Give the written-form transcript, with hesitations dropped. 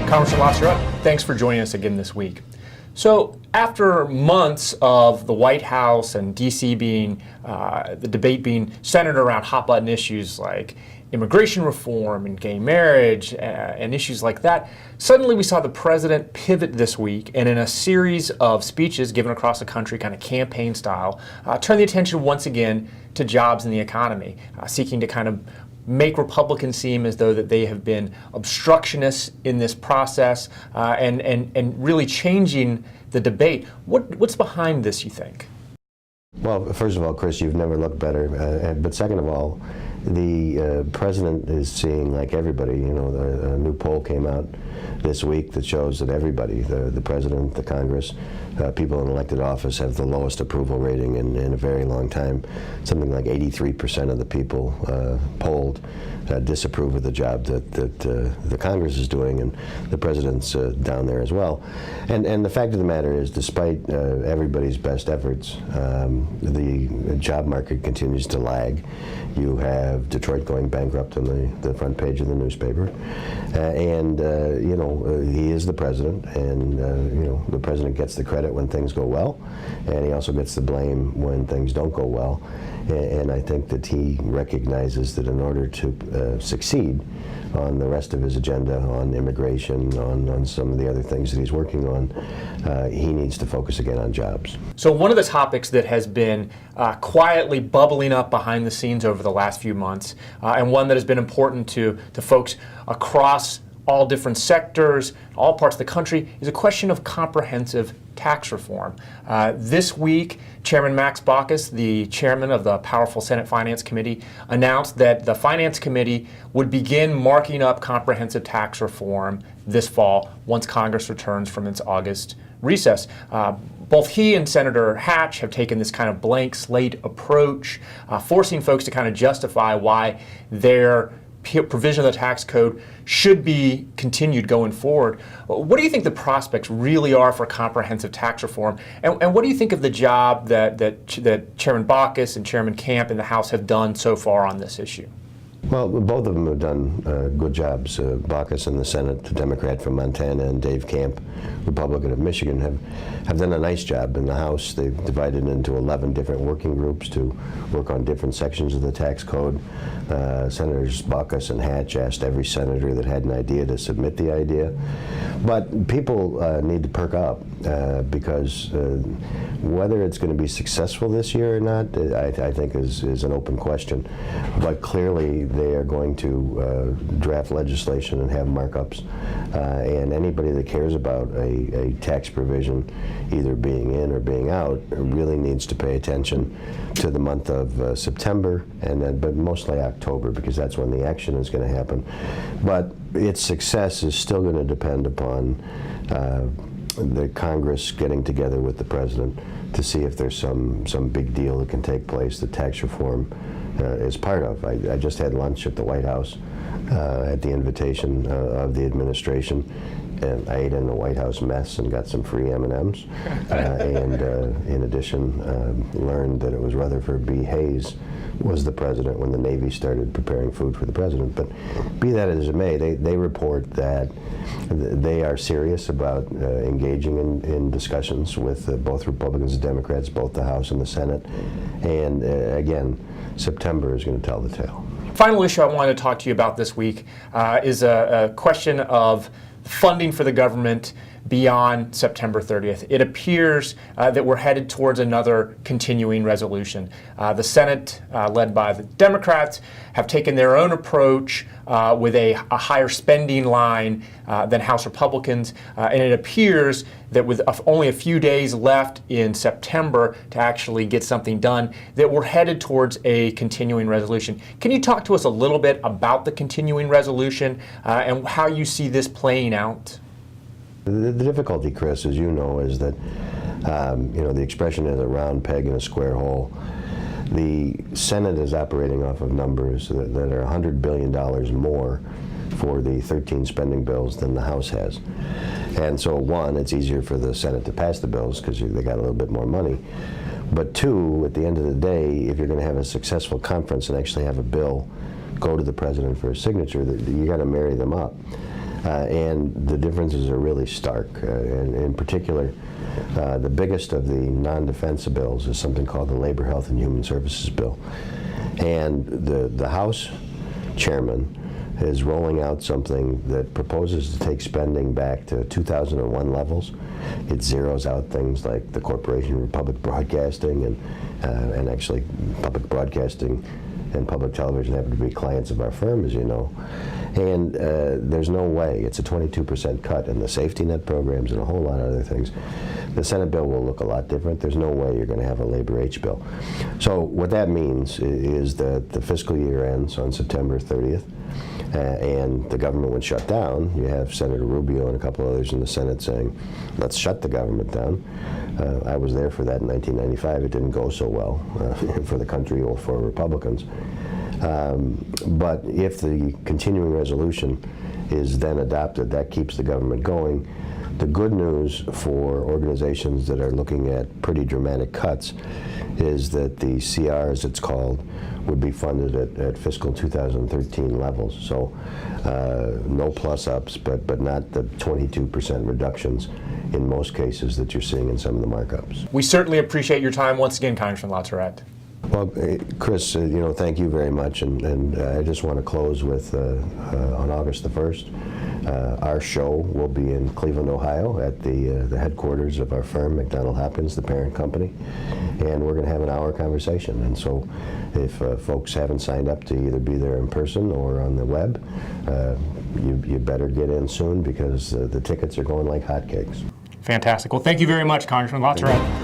Congressman Lasseter, thanks for joining us again this week. So after months of the White House and D.C. being, the debate being centered around hot-button issues like immigration reform and gay marriage and issues like that, suddenly we saw the president pivot this week and in a series of speeches given across the country, kind of campaign style, turn the attention once again to jobs and the economy, seeking to kind of make Republicans seem as though that they have been obstructionists in this process and really changing the debate. What's behind this, you think? Well, first of all, Chris, you've never looked better. But second of all, the president is seeing, like everybody, you know, a new poll came out this week that shows that everybody, the president, the Congress, people in elected office have the lowest approval rating in a very long time. Something like 83% of the people polled disapprove of the job that the Congress is doing, and the president's down there as well. And the fact of the matter is, despite everybody's best efforts, the job market continues to lag. You have Detroit going bankrupt on the front page of the newspaper, and you know, he is the president, and you know, the president gets the credit when things go well, and he also gets the blame when things don't go well. And I think that he recognizes that in order to succeed on the rest of his agenda, on immigration, on some of the other things that he's working on, he needs to focus again on jobs. So one of the topics that has been quietly bubbling up behind the scenes over the last few months, and one that has been important to folks across all different sectors, all parts of the country, is a question of comprehensive tax reform. This week, Chairman Max Baucus, the chairman of the powerful Senate Finance Committee, announced that the Finance Committee would begin marking up comprehensive tax reform this fall once Congress returns from its August recess. Both he and Senator Hatch have taken this kind of blank slate approach, forcing folks to kind of justify why their provision of the tax code should be continued going forward. What do you think the prospects really are for comprehensive tax reform? And what do you think of the job that Chairman Baucus and Chairman Camp in the House have done so far on this issue? Well, both of them have done good jobs. Baucus in the Senate, the Democrat from Montana, and Dave Camp, Republican of Michigan, have done a nice job. In the House, they've divided into 11 different working groups to work on different sections of the tax code. Senators Baucus and Hatch asked every senator that had an idea to submit the idea. But people need to perk up because whether it's going to be successful this year or not, I think is an open question. But clearly, they are going to draft legislation and have markups, and anybody that cares about a tax provision either being in or being out really needs to pay attention to the month of September, and then, but mostly October, because that's when the action is going to happen. But its success is still going to depend upon the Congress getting together with the president to see if there's some big deal that can take place that tax reform is part of. I just had lunch at the White House at the invitation of the administration, and I ate in the White House mess and got some free M&Ms, and in addition learned that it was Rutherford B. Hayes was the president when the Navy started preparing food for the president. But be that as it may, they report that they are serious about engaging in discussions with both Republicans and Democrats, both the House and the Senate, and again, September is going to tell the tale. Final issue I wanted to talk to you about this week is a question of funding for the government beyond September 30th. It appears that we're headed towards another continuing resolution. The Senate, led by the Democrats, have taken their own approach with a higher spending line than House Republicans, and it appears that with only a few days left in September to actually get something done, that we're headed towards a continuing resolution. Can you talk to us a little bit about the continuing resolution and how you see this playing out? The difficulty, Chris, as you know, is that you know, the expression is a round peg in a square hole. The Senate is operating off of numbers that are $100 billion more for the 13 spending bills than the House has. And so, one, it's easier for the Senate to pass the bills because they got a little bit more money. But two, at the end of the day, if you're going to have a successful conference and actually have a bill go to the president for a signature, you got to marry them up. And the differences are really stark. And in particular, the biggest of the non-defense bills is something called the Labor, Health, and Human Services Bill. And the House chairman is rolling out something that proposes to take spending back to 2001 levels. It zeroes out things like the Corporation for Public Broadcasting, and actually public broadcasting and public television happen to be clients of our firm, as you know. And there's no way, it's a 22% cut in the safety net programs and a whole lot of other things. The Senate bill will look a lot different. There's no way you're going to have a labor H bill. So what that means is that the fiscal year ends on September 30th, and the government would shut down. You have Senator Rubio and a couple others in the Senate saying, let's shut the government down. I was there for that in 1995. It didn't go so well for the country or for Republicans. But if the continuing resolution is then adopted, that keeps the government going. The good news for organizations that are looking at pretty dramatic cuts is that the CR, as it's called, would be funded at fiscal 2013 levels. So no plus-ups, but not the 22% reductions in most cases that you're seeing in some of the markups. We certainly appreciate your time once again, Congressman LaTourette. Well, Chris, thank you very much, and I just want to close with, on August the 1st, our show will be in Cleveland, Ohio, at the headquarters of our firm, McDonald Hopkins, the parent company, and we're going to have an hour conversation. And so if folks haven't signed up to either be there in person or on the web, you better get in soon, because the tickets are going like hotcakes. Fantastic. Well, thank you very much, Congressman LaTourette.